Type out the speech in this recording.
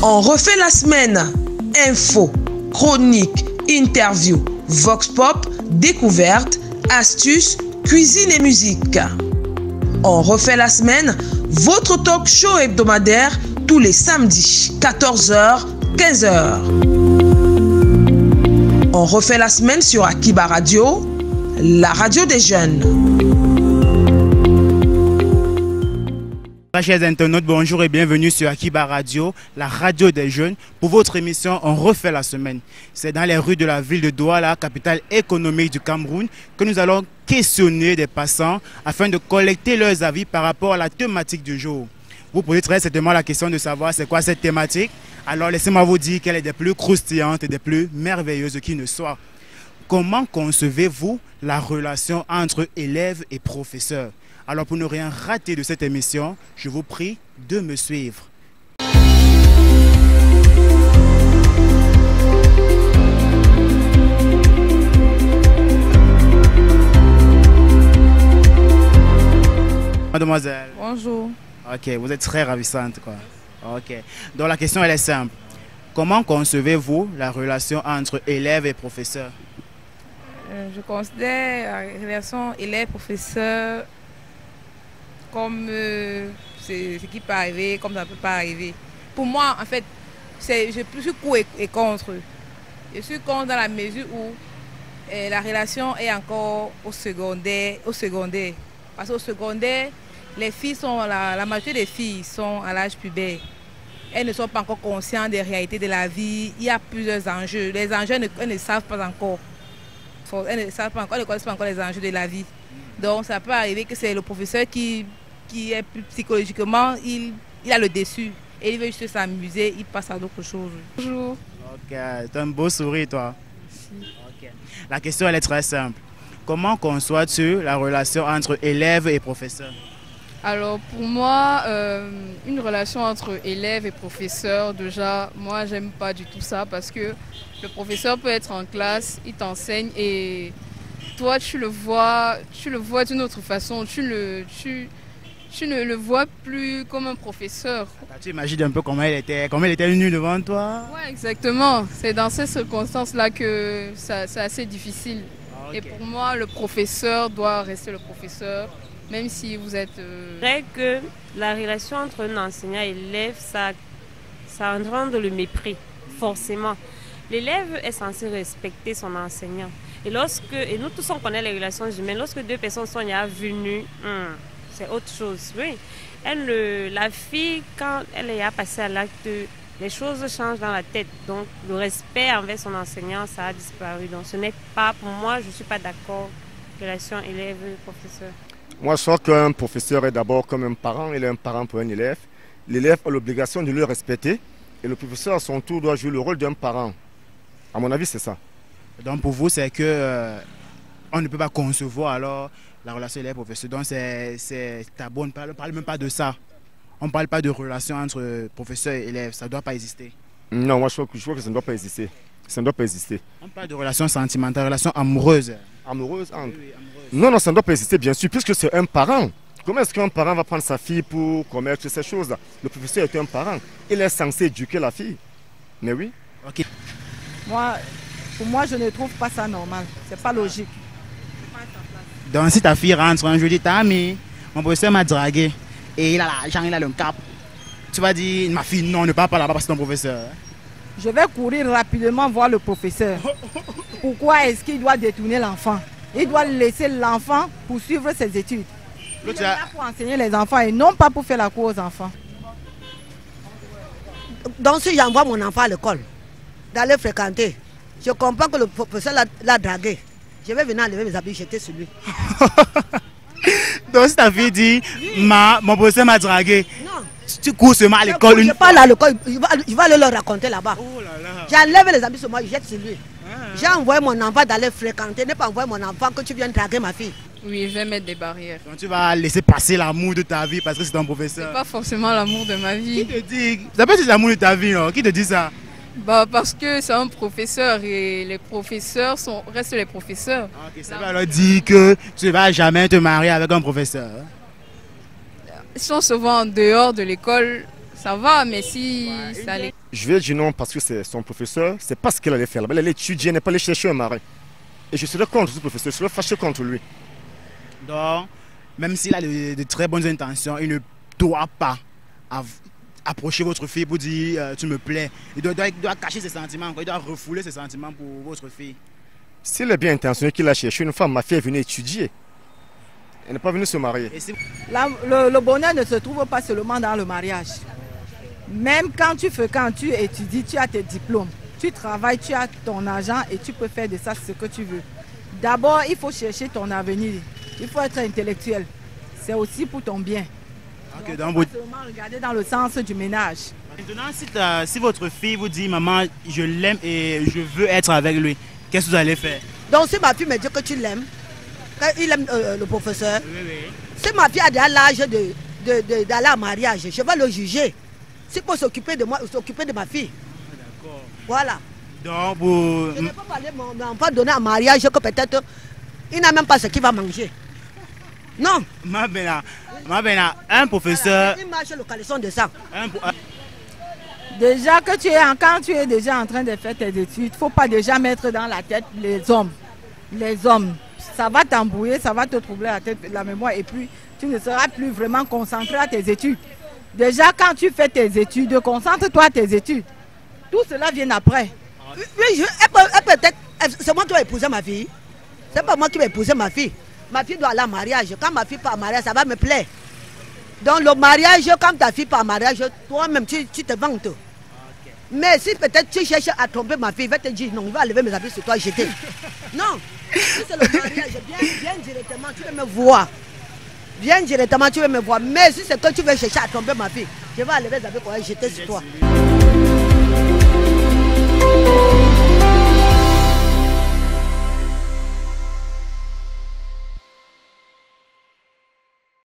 On refait la semaine. Info, chronique, interview, vox pop, découverte, astuces, cuisine et musique. On refait la semaine, votre talk show hebdomadaire tous les samedis, 14h, 15h. On refait la semaine sur Akiba Radio, la radio des jeunes. Chers internautes, bonjour et bienvenue sur Akiba Radio, la radio des jeunes, pour votre émission On refait la semaine. C'est dans les rues de la ville de Douala, capitale économique du Cameroun, que nous allons questionner des passants afin de collecter leurs avis par rapport à la thématique du jour. Vous posez très certainement la question de savoir c'est quoi cette thématique. Alors laissez-moi vous dire qu'elle est des plus croustillantes et des plus merveilleuses qui ne soient. Comment concevez-vous la relation entre élèves et professeurs? Alors pour ne rien rater de cette émission, je vous prie de me suivre. Mademoiselle. Bonjour. Ok, vous êtes très ravissante, quoi. Ok. Donc la question elle est simple. Comment concevez-vous la relation entre élèves et professeurs? Je considère la relation élève-professeur comme ce qui peut arriver, comme ça ne peut pas arriver. Pour moi, en fait, je suis pour et contre. Je suis contre dans la mesure où la relation est encore au secondaire. Parce qu'au secondaire, les filles sont, la majorité des filles sont à l'âge pubère. Elles ne sont pas encore conscientes des réalités de la vie. Il y a plusieurs enjeux. Les enjeux, elles ne savent pas encore. Elles ne savent pas encore, elles ne connaissent pas encore les enjeux de la vie. Donc ça peut arriver que c'est le professeur qui est plus psychologiquement, il a le dessus. Et il veut juste s'amuser, il passe à d'autres choses. Bonjour. Ok, t'as un beau sourire toi. Si. Okay. La question elle est très simple. Comment conçois-tu la relation entre élèves et professeurs? Alors pour moi, une relation entre élèves et professeurs, déjà, moi j'aime pas du tout ça parce que le professeur peut être en classe, il t'enseigne et toi tu le vois d'une autre façon, tu ne le vois plus comme un professeur. Tu imagines un peu comment il était venu devant toi? Oui, exactement. C'est dans ces circonstances-là que c'est assez difficile. Okay. Et pour moi, le professeur doit rester le professeur. Même si vous êtes... C'est vrai que la relation entre un enseignant et l'élève, ça engendre le mépris, forcément. L'élève est censé respecter son enseignant. Et nous tous on connaît les relations humaines, lorsque deux personnes sont venues, c'est autre chose. Oui. La fille, quand elle est passée à l'acte, les choses changent dans la tête. Donc le respect envers son enseignant, ça a disparu. Donc ce n'est pas, pour moi, je ne suis pas d'accord, relation élève-professeur. Moi, je crois qu'un professeur est d'abord comme un parent, il est un parent pour un élève. L'élève a l'obligation de le respecter et le professeur, à son tour, doit jouer le rôle d'un parent. À mon avis, c'est ça. Donc pour vous, c'est que on ne peut pas concevoir alors la relation élève-professeur. Donc c'est tabou, on ne parle même pas de ça. On ne parle pas de relation entre professeur et élève, ça ne doit pas exister. Non, moi je crois que ça ne doit pas exister. Ça ne doit pas exister. On parle de relation sentimentale, relation amoureuse. Amoureuse, oui, amoureuse. Non, ça ne doit pas exister, bien sûr, puisque c'est un parent. Comment est-ce qu'un parent va prendre sa fille pour commettre ces choses-là? Le professeur est un parent. Il est censé éduquer la fille. Mais oui. Ok. Pour moi, je ne trouve pas ça normal. C'est pas logique. Donc si ta fille rentre un jour, dit ta amie, mon professeur m'a dragué et il a l'argent, il a le cap. Tu vas dire, ma fille, non, ne parle pas là-bas parce que c'est ton professeur. Je vais courir rapidement voir le professeur. Pourquoi est-ce qu'il doit détourner l'enfant? Il doit laisser l'enfant poursuivre ses études. Il est là pour enseigner les enfants et non pas pour faire la cour aux enfants. Donc si j'envoie mon enfant à l'école, d'aller fréquenter, je comprends que le professeur l'a dragué. Je vais venir enlever mes habits, jeter sur lui. Donc si ta fille dit, mon professeur m'a dragué, non. Tu cours seulement à l'école. Je parle à l'école, il va aller leur raconter là-bas. Oh là là. J'enlève les habits sur moi, je jette sur lui. J'ai envoyé mon enfant d'aller fréquenter, ne pas envoyer mon enfant que tu viennes draguer ma fille. Oui, je vais mettre des barrières. Donc tu vas laisser passer l'amour de ta vie parce que c'est ton professeur. C'est pas forcément l'amour de ma vie. Qui te dit? Ça peut être l'amour de ta vie, non? Qui te dit ça? Bah parce que c'est un professeur et les professeurs restent les professeurs. Ok, ça veut alors dire que tu ne vas jamais te marier avec un professeur. Ils sont souvent en dehors de l'école, ça va, mais si ça allait... Je vais dire non parce que c'est son professeur, c'est pas ce qu'elle allait faire là-bas. Elle allait étudier, elle n'est pas allée chercher un mari. Et je serais contre ce professeur, je serais fâché contre lui. Donc, même s'il a de très bonnes intentions, il ne doit pas approcher votre fille pour dire tu me plais. Il doit cacher ses sentiments, il doit refouler ses sentiments pour votre fille. S'il est bien intentionné qu'il a cherché une femme, ma fille est venue étudier. Elle n'est pas venue se marier. Le bonheur ne se trouve pas seulement dans le mariage. Même quand tu étudies, tu as tes diplômes, tu travailles, tu as ton argent et tu peux faire de ça ce que tu veux. D'abord, il faut chercher ton avenir. Il faut être intellectuel. C'est aussi pour ton bien. Okay, donc pas seulement regarder dans le sens du ménage. Maintenant, si votre fille vous dit « Maman, je l'aime et je veux être avec lui », qu'est-ce que vous allez faire? Donc si ma fille me dit que tu l'aimes, qu'il aime le professeur, oui. Si ma fille a déjà l'âge d'aller en mariage, je vais le juger. C'est pour s'occuper de moi, s'occuper de ma fille. D'accord. Voilà. Donc, je ne peux pas aller mon enfant donner un mariage que peut-être il n'a même pas ce qu'il va manger. Non. Un professeur... Il marche localisation de ça. Déjà que quand tu es déjà en train de faire tes études, il ne faut pas déjà mettre dans la tête les hommes. Les hommes, ça va t'embrouiller, ça va te troubler la tête, la mémoire et puis tu ne seras plus vraiment concentré à tes études. Déjà quand tu fais tes études, concentre-toi à tes études. Tout cela vient après. Oui, c'est moi qui vais épouser ma fille. C'est pas moi qui vais épouser ma fille. Ma fille doit aller en mariage. Quand ma fille part en mariage, ça va me plaire. Donc le mariage, quand ta fille part en mariage, toi-même tu te vantes. Okay. Mais si peut-être tu cherches à tromper ma fille, il va te dire non, il va lever mes habits sur toi et jeter. Non, si c'est le mariage, viens directement, tu veux me voir. Viens directement, tu veux me voir. Mais si c'est que tu veux chercher à tromper ma fille, je vais enlever les habits pour aller jeter sur toi.